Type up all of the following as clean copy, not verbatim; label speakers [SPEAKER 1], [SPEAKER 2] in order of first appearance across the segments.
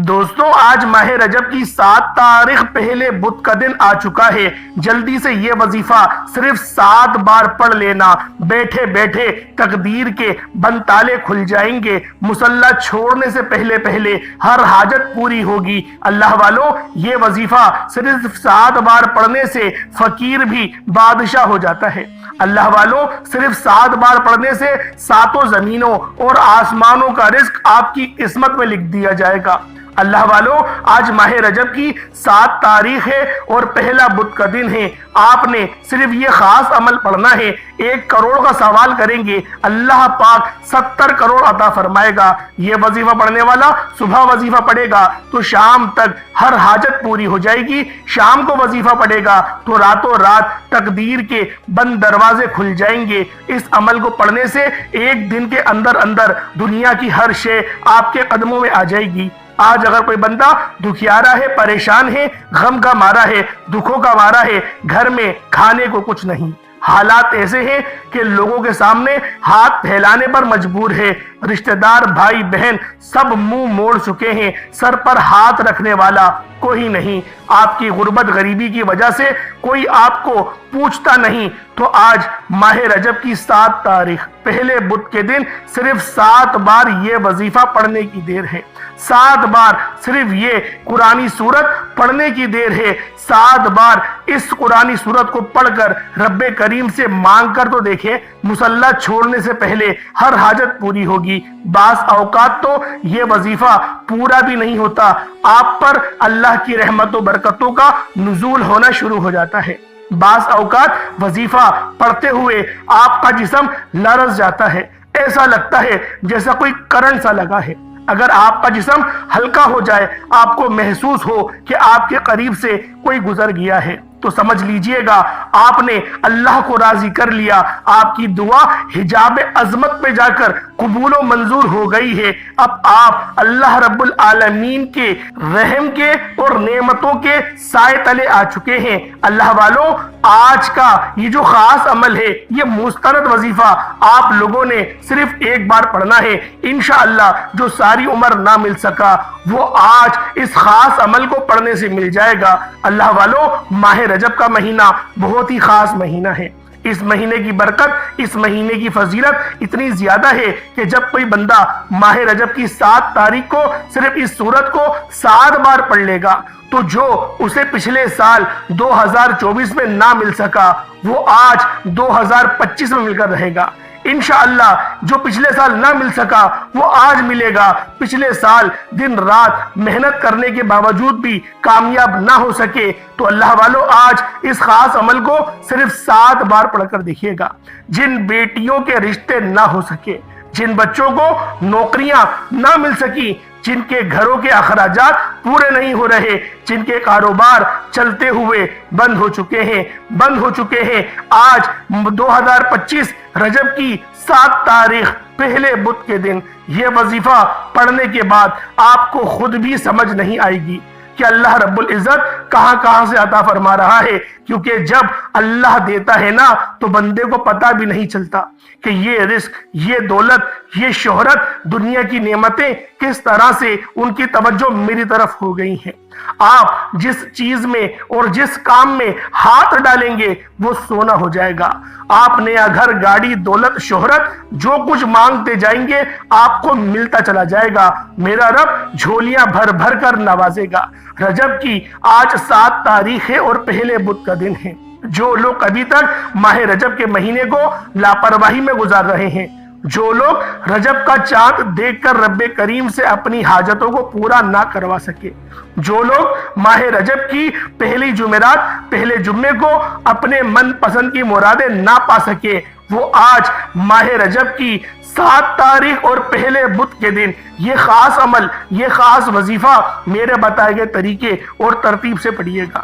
[SPEAKER 1] دوستوں آج ماہ رجب کی 7 تاریخ پہلے بدھ کا دن آ چکا ہے۔ جلدی سے یہ وظیفہ صرف 7 بار پڑھ لینا، بیٹھے بیٹھے تقدیر کے بند تالے کھل جائیں گے، مصلی چھوڑنے سے پہلے ہر حاجت پوری ہوگی۔ اللہ والو، یہ وظیفہ صرف 7 بار پڑھنے سے فقیر بھی بادشاہ ہو جاتا ہے۔ اللہ والو، صرف 7 بار پڑھنے سے 7 زمینوں اور آسمانوں کا رزق آپ کی قسمت میں لکھ دیا جائے گا۔ اللہ والو، آج ماہ رجب کی 7 تاریخ ہے اور پہلا بدھ کا دن ہے۔ آپ نے صرف یہ خاص عمل پڑھنا ہے، 1 کروڑ کا سوال کریں گے، اللہ پاک 70 کروڑ عطا فرمائے گا۔ یہ وظیفہ پڑھنے والا صبح وظیفہ پڑھے گا تو شام تک ہر حاجت پوری ہو جائے گی، شام کو وظیفہ پڑھے گا تو راتوں رات تقدیر کے بند دروازے کھل جائیں گے۔ اس عمل کو پڑھنے سے 1 دن کے اندر دنیا کی ہر شے آپ کے قدموں میں آ جائے گی۔ آج اگر کوئی بندہ دکھیارا ہے، پریشان ہے، غم کا مارا ہے، دکھوں کا مارا ہے، گھر میں کھانے کو کچھ نہیں، حالات ایسے ہیں کہ لوگوں کے سامنے ہاتھ پھیلانے پر مجبور ہے، رشتہ دار بھائی بہن سب منہ موڑ چکے ہیں، سر پر ہاتھ رکھنے والا کوئی نہیں، آپ کی غربت غریبی کی وجہ سے کوئی آپ کو پوچھتا نہیں، تو آج ماہ رجب کی 7 تاریخ پہلے بدھ کے دن صرف 7 بار یہ وظیفہ پڑھنے کی دیر ہے، 7 بار صرف یہ قرآنی سورت پڑھنے کی دیر ہے۔ 7 بار اس قرآنی سورت کو پڑھ کر رب کریم سے مانگ کر تو دیکھیں، مصلی چھوڑنے سے پہلے ہر حاجت پوری ہوگی۔ بعض اوقات تو یہ وظیفہ پورا بھی نہیں ہوتا، آپ پر اللہ کی رحمت و برکتوں کا نزول ہونا شروع ہو جاتا ہے۔ بعض اوقات وظیفہ پڑھتے ہوئے آپ کا جسم لرز جاتا ہے، ایسا لگتا ہے جیسا کوئی کرنٹ سا لگا ہے۔ اگر آپ کا جسم ہلکا ہو جائے، آپ کو محسوس ہو کہ آپ کے قریب سے کوئی گزر گیا ہے، تو سمجھ لیجئے گا آپ نے اللہ کو راضی کر لیا، آپ کی دعا حجاب عظمت پہ جا کر قبول و منظور ہو گئی ہے۔ اب آپ اللہ رب العالمین کے رحم کے اور نعمتوں کے سائے تلے آ چکے ہیں۔ اللہ والو، آج کا یہ جو خاص عمل ہے، یہ مستند وظیفہ آپ لوگوں نے صرف 1 بار پڑھنا ہے۔ انشاءاللہ جو ساری عمر نہ مل سکا وہ آج اس خاص عمل کو پڑھنے سے مل جائے گا۔ اللہ والو، ماہ رجب کا مہینہ بہت ہی خاص مہینہ ہے۔ اس مہینے کی برکت، اس مہینے کی فضیلت اتنی زیادہ ہے کہ جب کوئی بندہ ماہ رجب کی 7 تاریخ کو صرف اس سورت کو 7 بار پڑھ لے گا تو جو اسے پچھلے سال 2024 میں نہ مل سکا وہ آج 2025 میں مل کر رہے گا۔ انشاءاللہ جو پچھلے سال نہ مل سکا وہ آج ملے گا۔ پچھلے سال دن رات محنت کرنے کے باوجود بھی کامیاب نہ ہو سکے تو اللہ والو، آج اس خاص عمل کو صرف 7 بار پڑھ کر دیکھیے گا۔ جن بیٹیوں کے رشتے نہ ہو سکے، جن بچوں کو نوکریاں نہ مل سکی، جن کے گھروں کے اخراجات پورے نہیں ہو رہے، جن کے کاروبار چلتے ہوئے بند ہو چکے ہیں، آج 2025 رجب کی 7 تاریخ پہلے بدھ کے دن یہ وظیفہ پڑھنے کے بعد آپ کو خود بھی سمجھ نہیں آئے گی کہ اللہ رب العزت کہاں سے عطا فرما رہا ہے، کیونکہ جب اللہ دیتا ہے نا تو بندے کو پتہ بھی نہیں چلتا کہ یہ رزق، یہ دولت، یہ شہرت، دنیا کی نعمتیں کس طرح سے ان کی توجہ میری طرف ہو گئی ہیں۔ آپ جس چیز میں اور جس کام میں ہاتھ ڈالیں گے وہ سونا ہو جائے گا۔ آپ نیا گھر، گاڑی، دولت، شہرت جو کچھ مانگتے جائیں گے آپ کو ملتا چلا جائے گا۔ میرا رب جھولیاں بھر کر نوازے گا۔ رجب کی آج 7 تاریخ ہے اور پہلے بدھ کا دن ہے۔ جو لوگ ابھی تک ماہ رجب کے مہینے کو لاپرواہی میں گزار رہے ہیں، جو لوگ رجب کا چاند دیکھ کر رب کریم سے اپنی حاجتوں کو پورا نہ کروا سکے، جو لوگ ماہ رجب کی پہلی جمعرات، پہلے جمعے کو اپنے من پسند کی مرادیں نہ پا سکے، وہ آج ماہ رجب کی 7 تاریخ اور پہلے بدھ کے دن یہ خاص عمل، یہ خاص وظیفہ میرے بتائے گئے طریقے اور ترتیب سے پڑھیے گا۔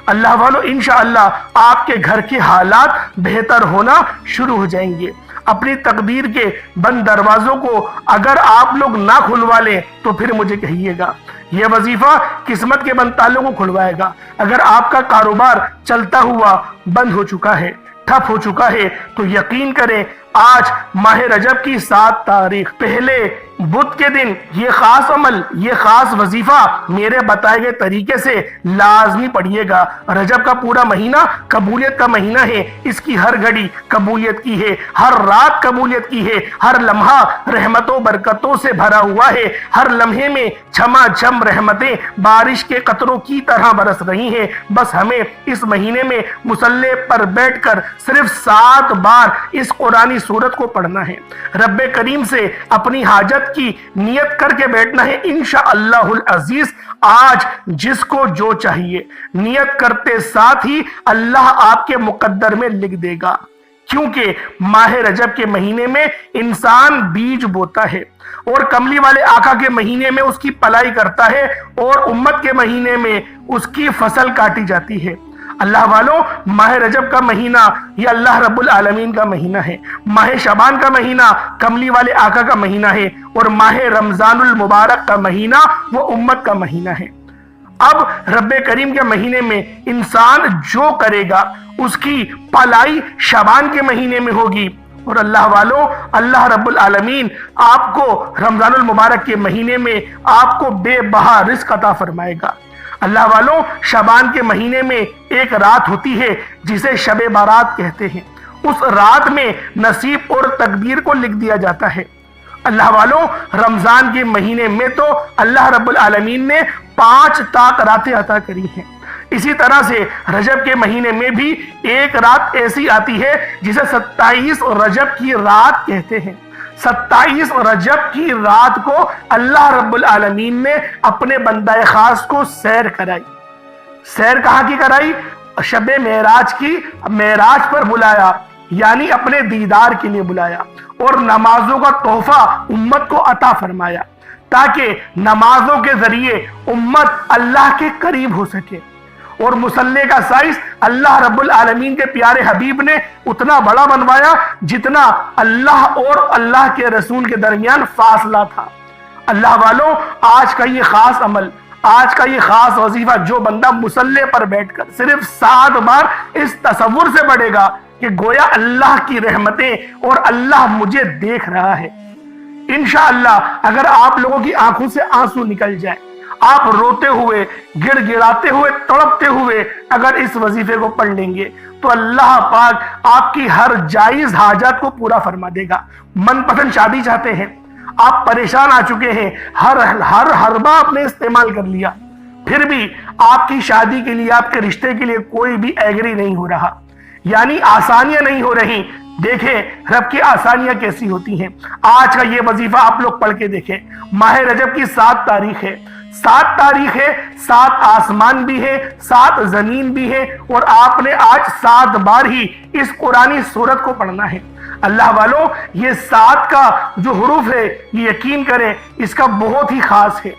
[SPEAKER 1] اللہ والو، انشاءاللہ آپ کے گھر کے حالات بہتر ہونا شروع ہو جائیں گے۔ اپنی تقدیر کے بند دروازوں کو اگر آپ لوگ نہ کھلوا لیں تو پھر مجھے کہیے گا۔ یہ وظیفہ قسمت کے بند تالوں کو کھلوائے گا۔ اگر آپ کا کاروبار چلتا ہوا بند ہو چکا ہے، ٹھپ ہو چکا ہے تو یقین کریں آج ماہ رجب کی 7 تاریخ پہلے بدھ کے دن یہ خاص عمل، یہ خاص وظیفہ میرے بتائے گئے طریقے سے لازمی پڑھیے گا۔ رجب کا پورا مہینہ قبولیت کا مہینہ ہے، اس کی ہر گھڑی قبولیت کی ہے، ہر رات قبولیت کی ہے، ہر لمحہ رحمتوں برکتوں سے بھرا ہوا ہے، ہر لمحے میں چھما چھم رحمتیں بارش کے قطروں کی طرح برس رہی ہیں۔ بس ہمیں اس مہینے میں مصلی پر بیٹھ کر صرف 7 بار اس قرآنی سورت کو پڑھنا ہے، رب کریم سے اپنی حاجت کی نیت کر کے بیٹھنا ہے۔ انشاءاللہ العزیز آج جس کو جو چاہیے نیت کرتے ساتھ ہی اللہ آپ کے مقدر میں لکھ دے گا، کیونکہ ماہ رجب کے مہینے میں انسان بیج بوتا ہے اور کملی والے آقا کے مہینے میں اس کی پلائی کرتا ہے اور امت کے مہینے میں اس کی فصل کاٹی جاتی ہے۔ اللہ والوں، ماہ رجب کا مہینہ یہ اللہ رب العالمین کا مہینہ ہے، ماہ شعبان کا مہینہ کملی والے آقا کا مہینہ ہے، اور ماہ رمضان المبارک کا مہینہ وہ امت کا مہینہ ہے۔ اب رب کریم کے مہینے میں انسان جو کرے گا اس کی پلائی شعبان کے مہینے میں ہوگی، اور اللہ والوں، اللہ رب العالمین آپ کو رمضان المبارک کے مہینے میں آپ کو بے بہا رزق عطا فرمائے گا۔ اللہ والوں، شعبان کے مہینے میں ایک رات ہوتی ہے جسے شب بارات کہتے ہیں، اس رات میں نصیب اور تقدیر کو لکھ دیا جاتا ہے۔ اللہ والوں، رمضان کے مہینے میں تو اللہ رب العالمین نے 5 طاق راتیں عطا کری ہیں، اسی طرح سے رجب کے مہینے میں بھی ایک رات ایسی آتی ہے جسے 27 رجب کی رات کہتے ہیں۔ 27 رجب کی رات کو اللہ رب العالمین نے اپنے بندہ خاص کو سیر کرائی۔ سیر کہاں کی کرائی؟ شب معراج کی، معراج پر بلایا، یعنی اپنے دیدار کے لیے بلایا، اور نمازوں کا تحفہ امت کو عطا فرمایا تاکہ نمازوں کے ذریعے امت اللہ کے قریب ہو سکے۔ اور مصلی کا سائز اللہ رب العالمین کے پیارے حبیب نے اتنا بڑا بنوایا جتنا اللہ اور اللہ کے رسول کے درمیان فاصلہ تھا۔ اللہ والوں، آج کا یہ خاص عمل، آج کا یہ خاص وظیفہ جو بندہ مصلی پر بیٹھ کر صرف 7 بار اس تصور سے پڑھے گا کہ گویا اللہ کی رحمتیں اور اللہ مجھے دیکھ رہا ہے، انشاءاللہ اگر آپ لوگوں کی آنکھوں سے آنسو نکل جائے، آپ روتے ہوئے، گڑ گڑاتے ہوئے، تڑپتے ہوئے اگر اس وظیفے کو پڑھ لیں گے تو اللہ پاک آپ کی ہر جائز حاجات کو پورا فرما دے گا۔ من پسند شادی چاہتے ہیں، آپ پریشان آ چکے ہیں، ہر حربہ آپ نے استعمال کر لیا، پھر بھی آپ کی شادی کے لیے، آپ کے رشتے کے لیے کوئی بھی ایگری نہیں ہو رہا، یعنی آسانیاں نہیں ہو رہی۔ دیکھیں رب کی آسانیاں کیسی ہوتی ہیں۔ آج کا یہ وظیفہ آپ لوگ پڑھ کے دیکھیں۔ ماہ رجب کی 7 تاریخ ہے، 7 تاریخ ہے، 7 آسمان بھی ہے، 7 زمین بھی ہے، اور آپ نے آج 7 بار ہی اس قرآنی سورت کو پڑھنا ہے۔ اللہ والوں، یہ 7 کا جو حروف ہے یہ یقین کریں اس کا بہت ہی خاص ہے،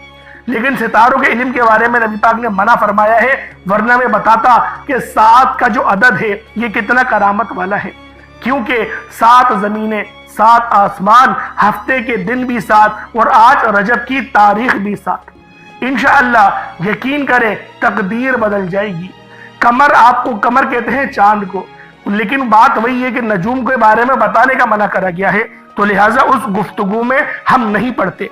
[SPEAKER 1] لیکن ستاروں کے علم کے بارے میں نبی پاک نے منع فرمایا ہے، ورنہ میں بتاتا کہ 7 کا جو عدد ہے یہ کتنا کرامت والا ہے، کیونکہ 7 زمینیں، 7 آسمان، ہفتے کے دن بھی 7، اور آج رجب کی تاریخ بھی 7۔ انشاءاللہ یقین کریں تقدیر بدل جائے گی۔ قمر، آپ کو قمر کہتے ہیں چاند کو، لیکن بات وہی ہے کہ نجوم کے بارے میں بتانے کا منع کرا گیا ہے، تو لہٰذا اس گفتگو میں ہم نہیں پڑھتے۔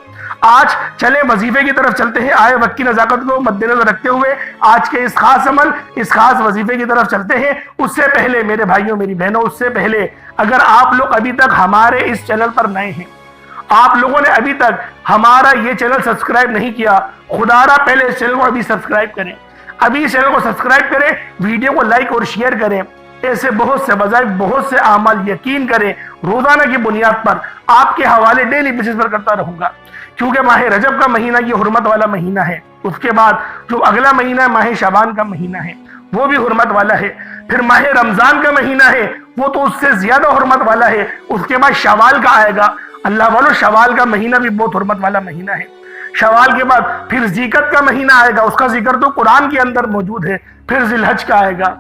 [SPEAKER 1] آج چلے وظیفے کی طرف چلتے ہیں، آئے وقت کی نزاکت کو مد نظر رکھتے ہوئے آج کے اس خاص عمل، اس خاص وظیفے کی طرف چلتے ہیں۔ اس سے پہلے میرے بھائیوں، میری بہنوں، اس سے پہلے اگر آپ لوگ ابھی تک ہمارے اس چینل پر نئے ہیں، آپ لوگوں نے ابھی تک ہمارا یہ چینل سبسکرائب نہیں کیا، خدا را پہلے اس چینل کو ابھی سبسکرائب کریں، ابھی اس چینل کو سبسکرائب کریں، ویڈیو کو لائک اور شیئر کریں۔ ایسے بہت سے وظائف، بہت سے اعمال یقین کریں روزانہ کی بنیاد پر آپ کے حوالے ڈیلی بیسس پر کرتا رہوں گا، کیونکہ ماہ رجب کا مہینہ یہ حرمت والا مہینہ ہے۔ اس کے بعد جو اگلا مہینہ ہے ماہ شعبان کا مہینہ ہے، وہ بھی حرمت والا ہے۔ پھر ماہ رمضان کا مہینہ ہے، وہ تو اس سے زیادہ حرمت والا ہے۔ اس کے بعد شوال کا آئے گا۔ اللہ والوں، شوال کا مہینہ بھی بہت حرمت والا مہینہ ہے۔ شوال کے بعد پھر ذیقعد کا مہینہ آئے گا، اس کا ذکر تو قرآن کے اندر موجود ہے۔ پھر ذی الحج کا آئے گا۔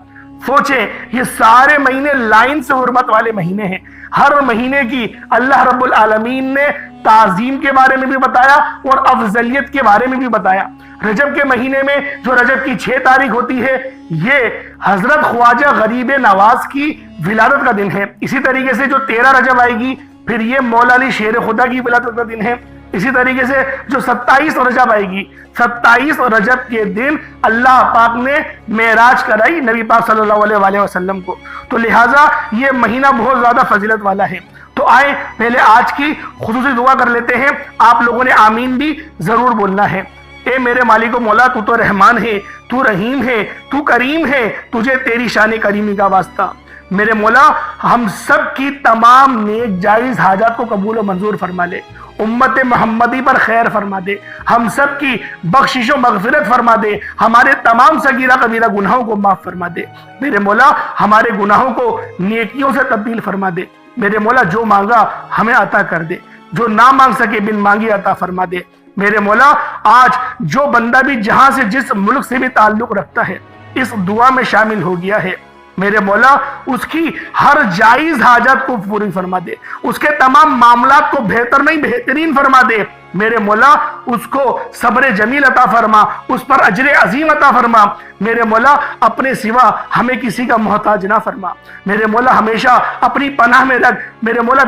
[SPEAKER 1] سوچیں، یہ سارے مہینے لائن سے حرمت والے مہینے ہیں۔ ہر مہینے کی اللہ رب العالمین نے تعظیم کے بارے میں بھی بتایا اور افضلیت کے بارے میں بھی بتایا۔ رجب کے مہینے میں جو رجب کی 6 تاریخ ہوتی ہے یہ حضرت خواجہ غریب نواز کی ولادت کا دن ہے۔ اسی طریقے سے جو 13 رجب آئے گی پھر یہ مولا علی شیر خدا کی ولادت کا دن ہے۔ اسی طریقے سے جو 27 رجب آئے گی، 27 رجب کے دن اللہ پاک نے معراج کرائی نبی پاک صلی اللہ علیہ وآلہ وسلم کو، تو لہٰذا یہ مہینہ بہت زیادہ فضیلت والا ہے۔ تو آئے پہلے آج کی خصوصی دعا کر لیتے ہیں، آپ لوگوں نے آمین بھی ضرور بولنا ہے۔ اے میرے مالک و مولا، تو تو رحمان ہے، تو رحیم ہے، تو کریم ہے، تجھے تیری شان کریمی کا واسطہ۔ میرے مولا ہم سب کی تمام نیک جائز حاجات کو قبول و منظور فرما لے، امت محمدی پر خیر فرما دے، ہم سب کی بخشش و مغفرت فرما دے، ہمارے تمام صغیرہ کبیرہ گناہوں کو معاف فرما دے۔ میرے مولا ہمارے گناہوں کو نیکیوں سے تبدیل فرما دے۔ میرے مولا جو مانگا ہمیں عطا کر دے، جو نہ مانگ سکے بن مانگی عطا فرما دے۔ میرے مولا آج جو بندہ بھی جہاں سے جس ملک سے بھی تعلق رکھتا ہے اس دعا میں شامل ہو گیا ہے، میرے مولا اس کی ہر جائز حاجت کو پوری فرما دے، اس کے تمام معاملات کو بہتر نہیں بہترین فرما دے۔ میرے مولا اس کو صبر جمیل عطا فرما، اس پر اجر عظیم عطا فرما۔ میرے مولا اپنے سوا ہمیں کسی کا محتاج نہ فرما۔ میرے مولا ہمیشہ اپنی پناہ میں رکھ۔ میرے مولا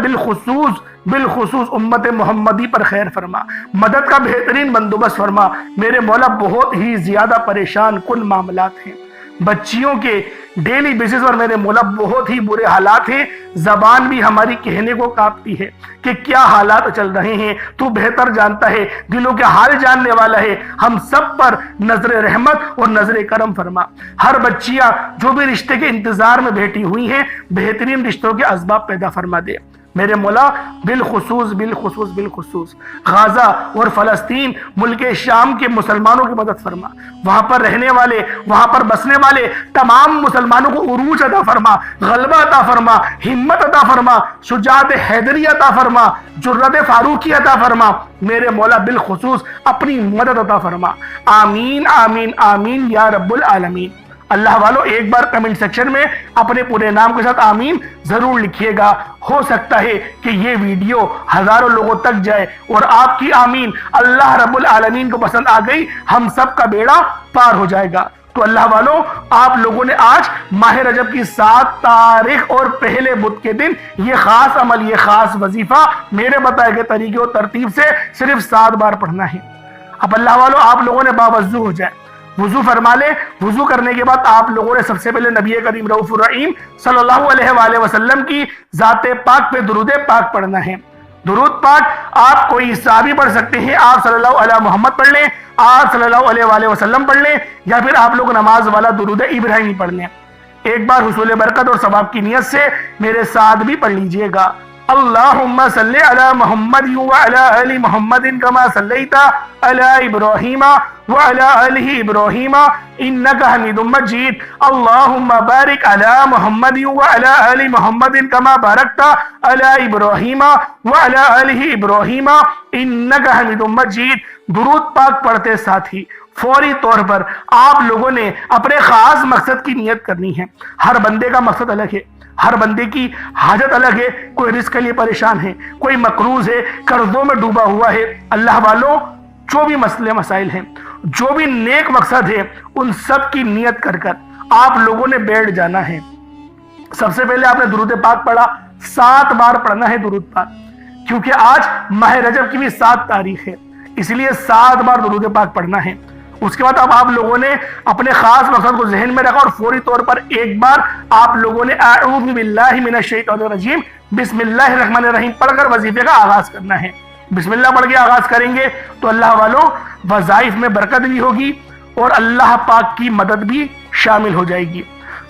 [SPEAKER 1] بالخصوص امت محمدی پر خیر فرما، مدد کا بہترین بندوبست فرما۔ میرے مولا بہت ہی زیادہ پریشان کن معاملات ہیں، بچیوں کے ڈیلی بیسس پر میرے مولا بہت ہی برے حالات ہیں، زبان بھی ہماری کہنے کو کانپتی ہے کہ کیا حالات چل رہے ہیں، تو بہتر جانتا ہے، دلوں کے حال جاننے والا ہے۔ ہم سب پر نظر رحمت اور نظر کرم فرما۔ ہر بچیاں جو بھی رشتے کے انتظار میں بیٹھی ہوئی ہیں بہترین رشتوں کے اسباب پیدا فرما دے۔ میرے مولا بالخصوص غزہ اور فلسطین ملک شام کے مسلمانوں کی مدد فرما، وہاں پر رہنے والے، وہاں پر بسنے والے تمام مسلمانوں کو عروج عطا فرما، غلبہ عطا فرما، ہمت عطا فرما، شجاعت حیدری عطا فرما، جرأت فاروقی عطا فرما۔ میرے مولا بالخصوص اپنی مدد عطا فرما۔ آمین آمین آمین یا رب العالمین۔ اللہ والو ایک بار کمنٹ سیکشن میں اپنے پورے نام کے ساتھ آمین ضرور لکھیے گا۔ ہو سکتا ہے کہ یہ ویڈیو ہزاروں لوگوں تک جائے اور آپ کی آمین اللہ رب العالمین کو پسند آ گئی، ہم سب کا بیڑا پار ہو جائے گا۔ تو اللہ والو آپ لوگوں نے آج ماہ رجب کی 7 تاریخ اور پہلے بدھ کے دن یہ خاص عمل، یہ خاص وظیفہ میرے بتائے گئے طریقے اور ترتیب سے صرف 7 بار پڑھنا ہے۔ اب اللہ والو آپ لوگوں نے باوضو ہو جائے، وضو فرما لے۔ وضو کرنے کے بعد آپ لوگوں نے سب سے پہلے نبی کریم رؤوف الرحیم صلی اللہ علیہ وآلہ وسلم کی ذات پاک پہ درود پاک پڑھنا ہے۔ درود پاک آپ کوئی صحابی پڑھ سکتے ہیں، آپ صلی اللہ علیہ محمد پڑھ لیں، آپ صلی اللہ علیہ وآلہ وسلم پڑھ لیں، یا پھر آپ لوگ نماز والا درود ابراہیمی پڑھ لیں۔ ایک بار حصول برکت اور ثواب کی نیت سے میرے ساتھ بھی پڑھ لیجئے گا۔ اللہم صلی علی محمد وعلی آل محمد کما صلیت علی ابراہیم وعلی آل ابراہیم انک حمید مجید۔ اللہم بارک علی محمد وعلی آل محمد کما بارکت علی ابراہیم وعلی آل ابراہیم انک حمید مجید۔ درود پاک پڑھتے ساتھ ہی فوری طور پر آپ لوگوں نے اپنے خاص مقصد کی نیت کرنی ہے۔ ہر بندے کا مقصد الگ ہے، ہر بندے کی حاجت الگ ہے۔ کوئی رزق کے لیے پریشان ہے، کوئی مقروض ہے، قرضوں میں ڈوبا ہوا ہے۔ اللہ والوں جو بھی مسئلے مسائل ہیں، جو بھی نیک مقصد ہے، ان سب کی نیت کر کر آپ لوگوں نے بیٹھ جانا ہے۔ سب سے پہلے آپ نے درود پاک پڑھا، 7 بار پڑھنا ہے درود پاک، کیونکہ آج ماہ رجب کی بھی 7 تاریخ ہے، اس لیے 7 بار درود پاک پڑھنا ہے۔ اس کے بعد اب آپ لوگوں نے اپنے خاص مقصد کو ذہن میں رکھا اور فوری طور پر ایک بار آپ لوگوں نے اعوذ باللہ من الشیطان الرجیم بسم اللہ الرحمن الرحیم پڑھ کر وظیفے کا آغاز کرنا ہے۔ بسم اللہ پڑھ کے آغاز کریں گے تو اللہ والوں وظائف میں برکت بھی ہوگی اور اللہ پاک کی مدد بھی شامل ہو جائے گی۔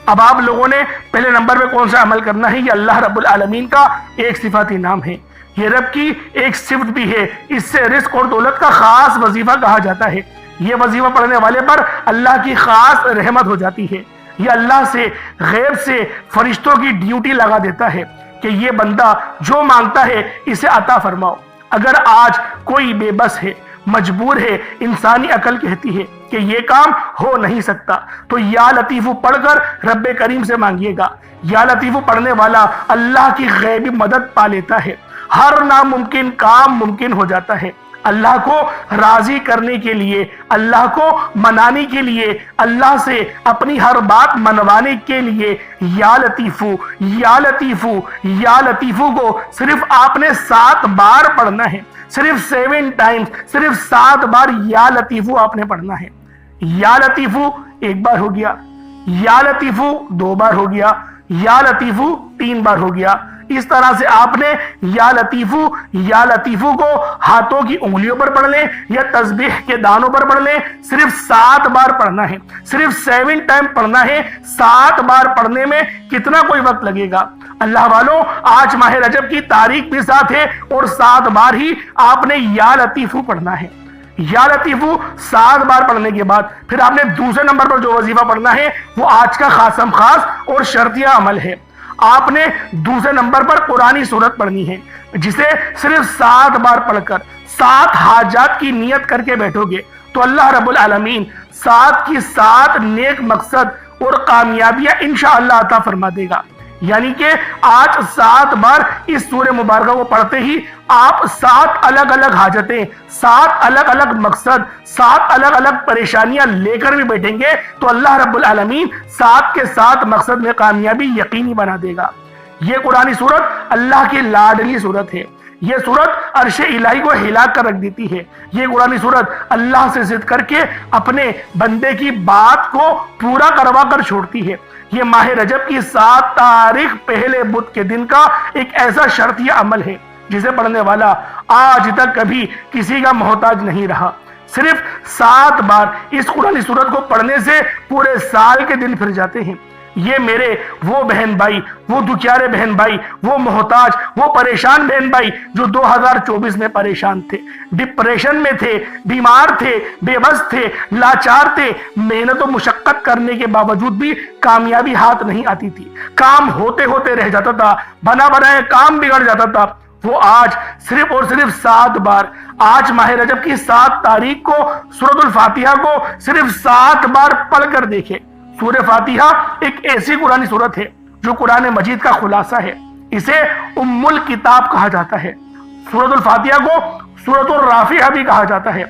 [SPEAKER 1] اب آپ لوگوں نے پہلے نمبر پہ کون سا عمل کرنا ہے؟ یہ اللہ رب العالمین کا ایک صفاتی نام ہے، یہ رب کی ایک صفت بھی ہے، اس سے رزق اور دولت کا خاص وظیفہ کہا جاتا ہے۔ یہ وظیفہ پڑھنے والے پر اللہ کی خاص رحمت ہو جاتی ہے۔ یہ اللہ سے غیب سے فرشتوں کی ڈیوٹی لگا دیتا ہے کہ یہ بندہ جو مانگتا ہے اسے عطا فرماؤ۔ اگر آج کوئی بے بس ہے، مجبور ہے، انسانی عقل کہتی ہے کہ یہ کام ہو نہیں سکتا، تو یا لطیفو پڑھ کر رب کریم سے مانگیے گا۔ یا لطیفو پڑھنے والا اللہ کی غیبی مدد پا لیتا ہے، ہر ناممکن کام ممکن ہو جاتا ہے۔ اللہ کو راضی کرنے کے لیے، اللہ کو منانے کے لیے، اللہ سے اپنی ہر بات منوانے کے لیے یا لطیفو یا لطیفو یا لطیفو کو صرف آپ نے 7 بار پڑھنا ہے، صرف 7 ٹائمز، صرف 7 بار یا لطیفو آپ نے پڑھنا ہے۔ یا لطیفو 1 بار ہو گیا، یا لطیفو 2 بار ہو گیا، یا لطیفو 3 بار ہو گیا۔ اس طرح سے آپ نے یا لطیفو کو ہاتھوں کی انگلیوں پر پڑھ لیں یا تسبیح کے دانوں پر پڑھ لیں، صرف 7 بار پڑھنا ہے، صرف 7 ٹائم پڑھنا ہے۔ 7 بار پڑھنے میں کتنا کوئی وقت لگے گا؟ اللہ والوں، آج ماہ رجب کی تاریخ بھی ساتھ ہے اور 7 بار ہی آپ نے یا لطیفو پڑھنا ہے۔ یا لطیفو 7 بار پڑھنے کے بعد پھر آپ نے دوسرے نمبر پر جو وظیفہ پڑھنا ہے وہ آج کا خاصم خاص اور شرطیہ عمل ہے۔ آپ نے دوسرے نمبر پر قرآنی سورت پڑھنی ہے، جسے صرف 7 بار پڑھ کر 7 حاجات کی نیت کر کے بیٹھو گے تو اللہ رب العالمین 7 کی 7 نیک مقصد اور کامیابیاں انشاءاللہ عطا فرما دے گا۔ یعنی کہ آج 7 بار اس سورہ مبارکہ کو پڑھتے ہی آپ 7 الگ الگ حاجتیں، 7 الگ الگ مقصد، 7 الگ الگ پریشانیاں لے کر بھی بیٹھیں گے تو اللہ رب العالمین 7 کے 7 مقصد میں کامیابی یقینی بنا دے گا۔ یہ قرآنی سورت اللہ کی لاڈلی سورت ہے۔ یہ سورت عرش الہی کو ہلا کر رکھ دیتی ہے۔ یہ قرآنی سورت اللہ سے ضد کر کے اپنے بندے کی بات کو پورا کروا کر چھوڑتی ہے۔ یہ ماہ رجب کی 7 تاریخ پہلے بدھ کے دن کا ایک ایسا شرطیہ عمل ہے جسے پڑھنے والا آج تک کبھی کسی کا محتاج نہیں رہا۔ صرف 7 بار اس قرآنی سورت کو پڑھنے سے پورے سال کے دن پھر جاتے ہیں۔ یہ میرے وہ بہن بھائی، وہ دکھیارے بہن بھائی، وہ محتاج، وہ پریشان بہن بھائی جو 2024 میں پریشان تھے، ڈپریشن میں تھے، بیمار تھے، بے بس تھے، لاچار تھے، محنت و مشقت کرنے کے باوجود بھی کامیابی ہاتھ نہیں آتی تھی، کام ہوتے ہوتے رہ جاتا تھا، بنا بنائے کام بگڑ جاتا تھا، وہ آج صرف اور صرف 7 بار، آج ماہ رجب کی 7 تاریخ کو سورۃ الفاتحہ کو صرف 7 بار پڑھ کر دیکھے۔ سورہ فاتحہ ایک ایسی قرآنی سورت ہے جو قرآن مجید کا خلاصہ ہے، اسے ام الکتاب کہا جاتا ہے۔ سورۃ الفاتحہ کو سورۃ الرافعہ بھی کہا جاتا ہے،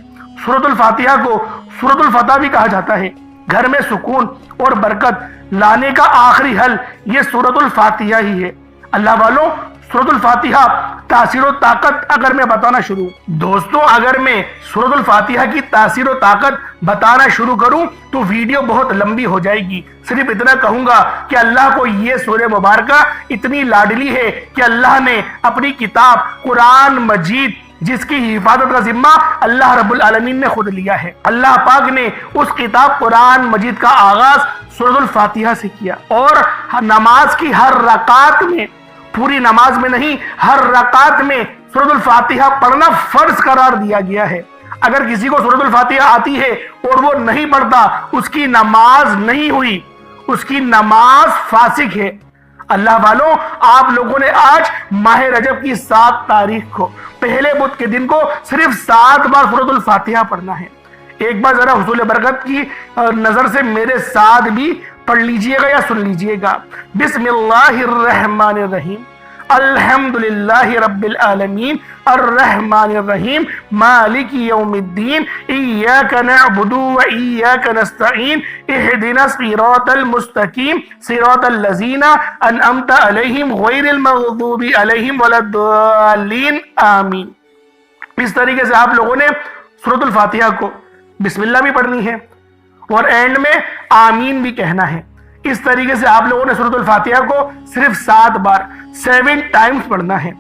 [SPEAKER 1] سورۃ الفاتحہ کو سورۃ الفتح بھی کہا جاتا ہے۔ گھر میں سکون اور برکت لانے کا آخری حل یہ سورۃ الفاتحہ ہی ہے۔ اللہ والوں، سورۃ الفاتحہ تاثیر و طاقت اگر میں بتانا شروع دوستوں اگر میں سورۃ الفاتحہ کی تاثیر و طاقت بتانا شروع کروں تو ویڈیو بہت لمبی ہو جائے گی۔ صرف اتنا کہوں گا کہ اللہ کو یہ سورہ مبارکہ اتنی لاڈلی ہے کہ اللہ نے اپنی کتاب قرآن مجید، جس کی حفاظت کا ذمہ اللہ رب العالمین نے خود لیا ہے، اللہ پاک نے اس کتاب قرآن مجید کا آغاز سورۃ الفاتحہ سے کیا، اور نماز کی ہر رکعت میں، پوری نماز میں نہیں، ہر رکعت میں سورۃ الفاتحہ پڑھنا فرض قرار دیا گیا ہے۔ اگر کسی کو سورۃ الفاتحہ آتی ہے اور وہ نہیں پڑھتا، اس کی نماز نہیں ہوئی، اس کی نماز فاسق ہے۔ اللہ والوں، آپ لوگوں نے آج ماہ رجب کی 7 تاریخ کو، پہلے بدھ کے دن کو صرف 7 بار سورۃ الفاتحہ پڑھنا ہے۔ ایک بار ذرا حصول برکت کی نظر سے میرے ساتھ بھی پڑھ لیجئے گا یا سن لیجئے گا۔ بسم اللہ الرحمن الرحیم، الحمدللہ رب العالمین، الرحمن الرحیم، مالک یوم الدین، ایاک نعبد و ایاک نستعین، اہدنا الصراط المستقیم، صراط الذین انعمت علیہم غیر المغضوب علیہم ولا الضالین، آمین۔ اس طریقے سے آپ لوگوں نے سورۃ الفاتحہ کو بسم اللہ بھی پڑھنی ہے اور اینڈ میں آمین بھی کہنا ہے۔ اس طریقے سے آپ لوگوں نے سورۃ الفاتحہ کو صرف 7 بار 7 ٹائمز پڑھنا ہے۔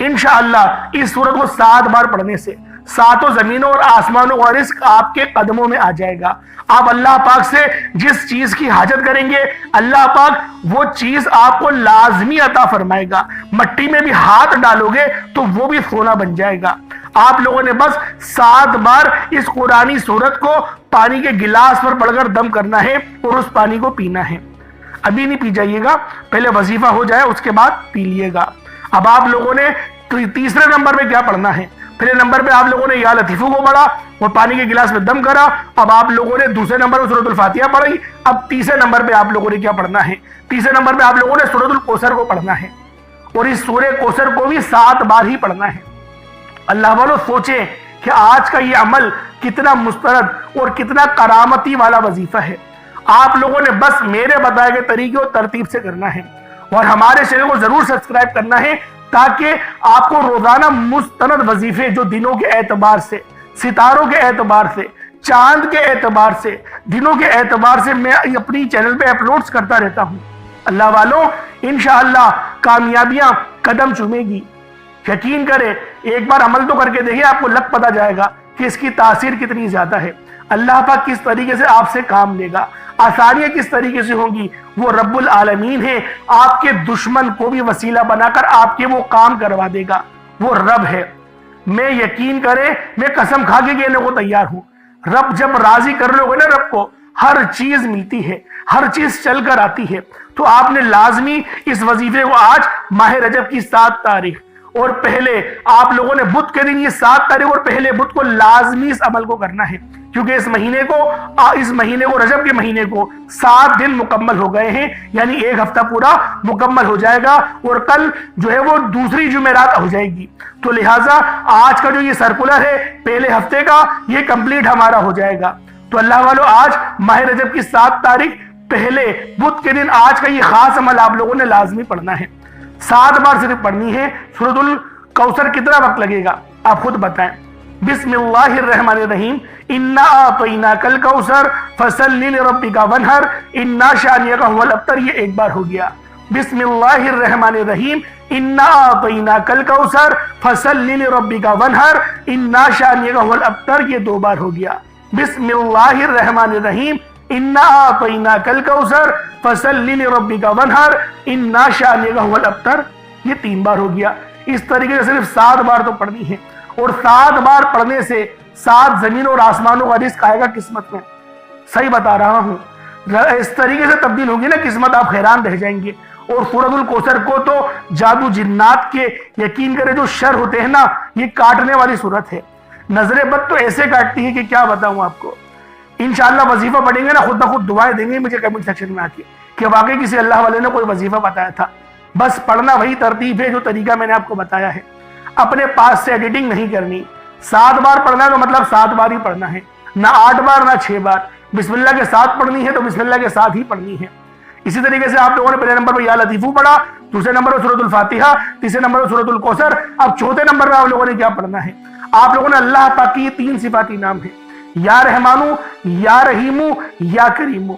[SPEAKER 1] انشاءاللہ اس سورت کو 7 بار پڑھنے سے 7 زمینوں اور آسمانوں کا رزق آپ کے قدموں میں آ جائے گا۔ آپ اللہ پاک سے جس چیز کی حاجت کریں گے، اللہ پاک وہ چیز آپ کو لازمی عطا فرمائے گا۔ مٹی میں بھی ہاتھ ڈالو گے تو وہ بھی سونا بن جائے گا۔ آپ لوگوں نے بس 7 بار اس قرآنی سورت کو پانی کے گلاس پر پڑھ کر دم کرنا ہے اور اس پانی کو پینا ہے۔ ابھی نہیں پی جائیے گا، پہلے وظیفہ ہو جائے اس کے بعد پی لیے گا۔ اب آپ لوگوں نے تیسرے نمبر پہ کیا پڑھنا ہے؟ پہلے نمبر پہ آپ لوگوں نے یا لطیفو کو پڑھا اور پانی کے گلاس میں دم کرا. اب آپ لوگوں نے دوسرے نمبر پہ سورۃ الفاتحہ پڑھی. اب تیسرے نمبر پہ آپ لوگوں نے کیا پڑھنا ہے؟ تیسرے نمبر پہ آپ لوگوں نے سورۃ الکوثر کو پڑھنا ہے اور اس سورہ کوثر کو بھی 7 بار ہی پڑھنا ہے. اللہ والو سوچیں کہ آج کا یہ عمل کتنا مستند اور کتنا کرامتی والا وظیفہ ہے. آپ لوگوں نے بس میرے بتائے گئے طریقے اور ترتیب سے کرنا ہے اور ہمارے چینل کو ضرور سبسکرائب کرنا ہے تاکہ آپ کو روزانہ مستند وظیفے جو دنوں کے اعتبار سے، ستاروں کے اعتبار سے، چاند کے اعتبار سے، دنوں کے اعتبار سے میں اپنی چینل پہ اپلوڈز کرتا رہتا ہوں. اللہ والوں انشاءاللہ کامیابیاں قدم چومے گی. یقین کریں، ایک بار عمل تو کر کے دیکھیں، آپ کو لگ پتہ جائے گا کہ اس کی تاثیر کتنی زیادہ ہے. اللہ پاک کس طریقے سے آپ سے کام لے گا، آسانیاں کس طریقے سے ہوں گی. وہ رب العالمین ہے، آپ کے دشمن کو بھی وسیلہ بنا کر آپ کے وہ کام کروا دے گا. وہ رب ہے. میں یقین کریں، میں قسم کھا کے کہنے کو تیار ہوں، رب جب راضی کر لو گے نا، رب کو ہر چیز ملتی ہے، ہر چیز چل کر آتی ہے. تو آپ نے لازمی اس وظیفے کو آج ماہ رجب کی 7 تاریخ اور پہلے آپ لوگوں نے بدھ کے دن، یہ 7 تاریخ اور پہلے بدھ کو لازمی اس عمل کو کرنا ہے، کیونکہ اس مہینے کو رجب کے مہینے کو 7 دن مکمل ہو گئے ہیں، یعنی 1 ہفتہ پورا مکمل ہو جائے گا اور کل جو ہے وہ دوسری جمعرات ہو جائے گی. تو لہٰذا آج کا جو یہ سرکولر ہے پہلے ہفتے کا، یہ کمپلیٹ ہمارا ہو جائے گا. تو اللہ والو آج ماہ رجب کی 7 تاریخ پہلے بدھ کے دن آج کا یہ خاص عمل آپ لوگوں نے لازمی پڑھنا ہے. 7 بار صرف پڑھنی ہے. سورۃ الکوثر کتنا وقت لگے گا آپ خود بتائیں. بسم اللہ الرحمن الرحیم. انا اعطیناک الکوثر فصل لربک وانحر انا شانئک هو الابتر. یہ ایک بار ہو گیا. بسم اللہ الرحمن الرحیم. انا اعطیناک الکوثر فصل لربک وانحر انا شانئک هو الابتر. یہ 2 بار ہو گیا. بسم اللہ الرحمن الرحیم. انا اعطیناک الکوثر فصل لربک وانحر انا شانئک هو الابتر. یہ 3 بار ہو گیا. اس طریقے سے صرف 7 بار تو پڑھنی ہے اور 7 بار پڑھنے سے 7 زمین اور آسمانوں کا رزق آئے گا قسمت میں. صحیح بتا رہا ہوں. اس طریقے سے تبدیل ہوگی نا قسمت، آپ حیران رہ جائیں گے. اور سورۃ الکوثر کو تو جادو جنات کے یقین کرے جو شر ہوتے ہیں نا، یہ کاٹنے والی صورت ہے. نظر بد تو ایسے کاٹتی ہے کہ کیا بتاؤں آپ کو. انشاءاللہ وظیفہ پڑھیں گے نا، خود بخود دعائیں دیں گے مجھے کمنٹ سیکشن میں آ کے کہ واقعی کسی اللہ والے نے کوئی وظیفہ بتایا تھا. بس پڑھنا وہی ترتیب ہے جو طریقہ میں نے آپ کو بتایا ہے. اپنے پاس سے ایڈیٹنگ نہیں کرنی. 7 بار پڑھنا ہے تو مطلب 7 بار ہی پڑھنا ہے، نہ 8 بار نہ 6 بار. بسم اللہ کے ساتھ پڑھنی ہے تو بسم اللہ کے ساتھ ہی پڑھنی ہے. اسی طریقے سے آپ لوگوں نے پہلے نمبر پر یا لطیفو پڑھا، دوسرے نمبر پر سورۃ الفاتحہ، تیسرے نمبر پر سورۃ الکوثر. اب چوتھے نمبر پر آپ لوگوں نے کیا پڑھنا ہے؟ آپ لوگوں نے اللہ پاک کی 3 صفاتی نام ہیں، یا رحمانو، یا رحیمو، یا کریمو.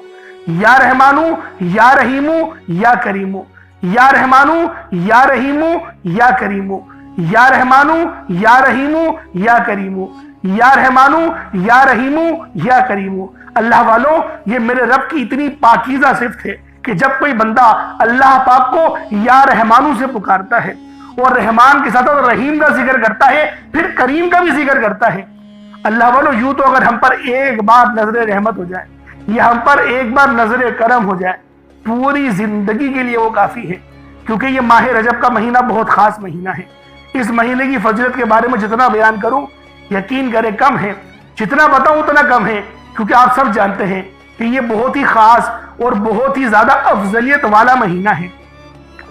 [SPEAKER 1] یا رحمانو، یا رحیمو، یا کریمو. یا رحمانو، یا رحیمو، یا کریمو. یا رحمانو، یا رحیمو، یا کریمو. یا رحمانو، یا رحیمو، یا کریمو. اللہ والوں، یہ میرے رب کی اتنی پاکیزہ صفت ہے کہ جب کوئی بندہ اللہ پاک کو یا رحمانو سے پکارتا ہے اور رحمان کے ساتھ رحیم کا ذکر کرتا ہے، پھر کریم کا بھی ذکر کرتا ہے. اللہ والوں، یوں تو اگر ہم پر ایک بار نظر رحمت ہو جائے یا ہم پر ایک بار نظر کرم ہو جائے، پوری زندگی کے لیے وہ کافی ہے. کیونکہ یہ ماہ رجب کا مہینہ بہت خاص مہینہ ہے. اس مہینے کی فضیلت کے بارے میں جتنا بیان کروں یقین کریں کم ہے، جتنا بتاؤں اتنا کم ہے، کیونکہ آپ سب جانتے ہیں کہ یہ بہت ہی خاص اور بہت ہی زیادہ افضلیت والا مہینہ ہے.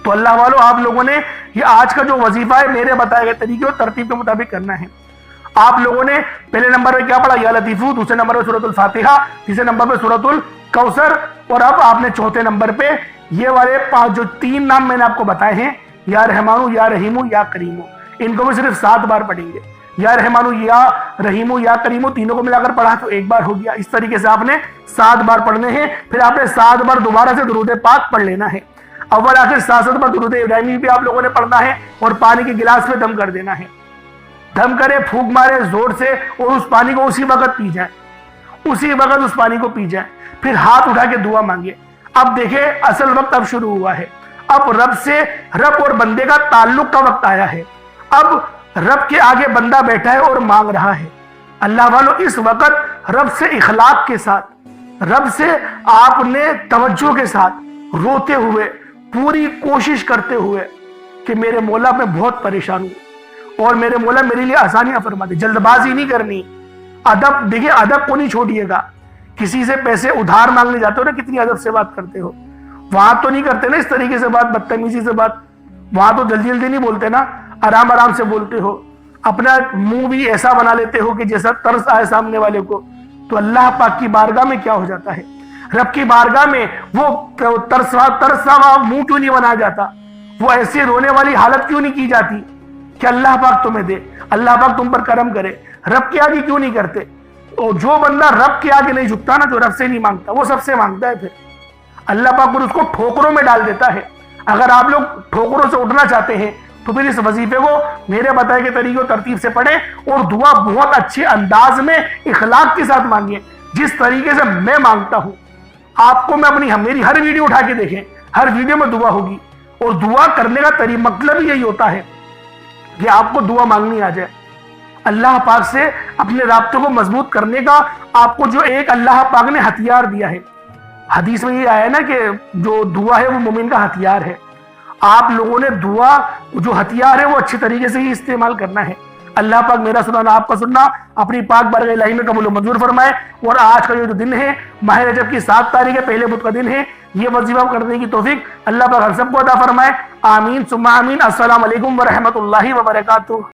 [SPEAKER 1] تو اللہ والوں، آپ لوگوں نے یہ آج کا جو وظیفہ ہے میرے بتائے گئے طریقے اور ترتیب کے مطابق کرنا ہے. آپ لوگوں نے پہلے نمبر پہ کیا پڑھا؟ یا لطیفو. دوسرے نمبر پہ سورۃ الفاتحہ. تیسرے نمبر پہ سورۃ الکوثر. اور اب آپ نے چوتھے نمبر پہ یہ والے 5 جو 3 نام میں نے آپ کو بتائے ہیں، یا رحمانو، یا رحیمو، یا کریمو، ان کو بھی صرف 7 بار پڑھیں گے. یا رحمانو، یا رحیمو، یا کریمو تینوں کو ملا کر پڑھا تو 1 بار ہو گیا. اس طریقے سے آپ نے 7 بار پڑھنے ہیں. پھر آپ نے 7 بار دوبارہ سے درود پاک پڑھ لینا ہے. اول آخر 7 بار درود ابراہیمی بھی آپ لوگوں نے پڑھنا ہے اور پانی کے گلاس میں دم کر دینا ہے. دم کرے، پھونک مارے زور سے اور اس پانی کو اسی وقت پی جائیں. اسی وقت اس پانی کو پی جائیں. پھر ہاتھ اٹھا کے دعا مانگے. اب دیکھیں اصل وقت اب شروع ہوا ہے. اب رب اور بندے کا تعلق کا وقت آیا ہے. اب رب کے آگے بندہ بیٹھا ہے اور مانگ رہا ہے. اللہ والوں، اس وقت رب سے اخلاق کے ساتھ، رب سے آپ نے توجہ کے ساتھ روتے ہوئے، پوری کوشش کرتے ہوئے کہ میرے مولا میں بہت پریشان ہوں اور میرے مولا میرے لیے آسانیاں فرما دے. جلد بازی نہیں کرنی. ادب دیکھیں, ادب کو نہیں چھوڑیے گا. کسی سے پیسے ادھار مانگنے جاتے ہو نا, کتنی ادب سے بات کرتے ہو. وہاں تو نہیں کرتے نا اس طریقے سے بات, بدتمیزی سے بات. وہاں تو جلدی جلدی نہیں بولتے نا, آرام آرام سے بولتے ہو. اپنا منہ بھی ایسا بنا لیتے ہو کہ جیسا ترس آئے سامنے والے کو. تو اللہ پاک کی بارگاہ میں کیا ہو جاتا ہے, رب کی بارگاہ میں وہ ترسا منہ کیوں نہیں بنا جاتا, وہ ایسے رونے والی حالت کیوں نہیں کی جاتی کہ اللہ پاک تمہیں دے, اللہ پاک تم پر کرم کرے. رب کے آگے کیوں نہیں کرتے؟ اور جو بندہ رب کے آگے نہیں جھکتا نا, جو رب سے نہیں مانگتا, وہ سب سے مانگتا ہے. پھر اللہ پاک پھر اس کو ٹھوکروں میں ڈال دیتا ہے. اگر آپ لوگ ٹھوکروں سے اٹھنا چاہتے ہیں تو پھر اس وظیفے کو میرے بتائے کے طریقے و ترتیب سے پڑھیں, اور دعا بہت اچھے انداز میں اخلاق کے ساتھ مانگیں, جس طریقے سے میں مانگتا ہوں. آپ کو میں میری ہر ویڈیو اٹھا کے دیکھیں, ہر ویڈیو میں دعا ہوگی. اور دعا کرنے کا مطلب یہی ہوتا ہے کہ آپ کو دعا مانگنی آ جائے. اللہ پاک سے اپنے رابطے کو مضبوط کرنے کا آپ کو جو ایک اللہ پاک نے ہتھیار دیا ہے. حدیث میں یہ آیا ہے نا کہ جو دعا ہے وہ مومن کا ہتھیار ہے. آپ لوگوں نے دعا جو ہتھیار ہے وہ اچھے طریقے سے ہی استعمال کرنا ہے. اللہ پاک میرا سننا آپ کا سننا اپنی پاک بارگاہ الہی میں قبول و منظور فرمائے. اور آج کا یہ جو دن ہے ماہ رجب کی 7 تاریخ ہے, پہلے بدھ کا دن ہے, یہ وظیفہ کرنے کی توفیق اللہ پاک ہم سب کو عطا فرمائے. آمین ثم آمین. السلام علیکم ورحمۃ اللہ وبرکاتہ.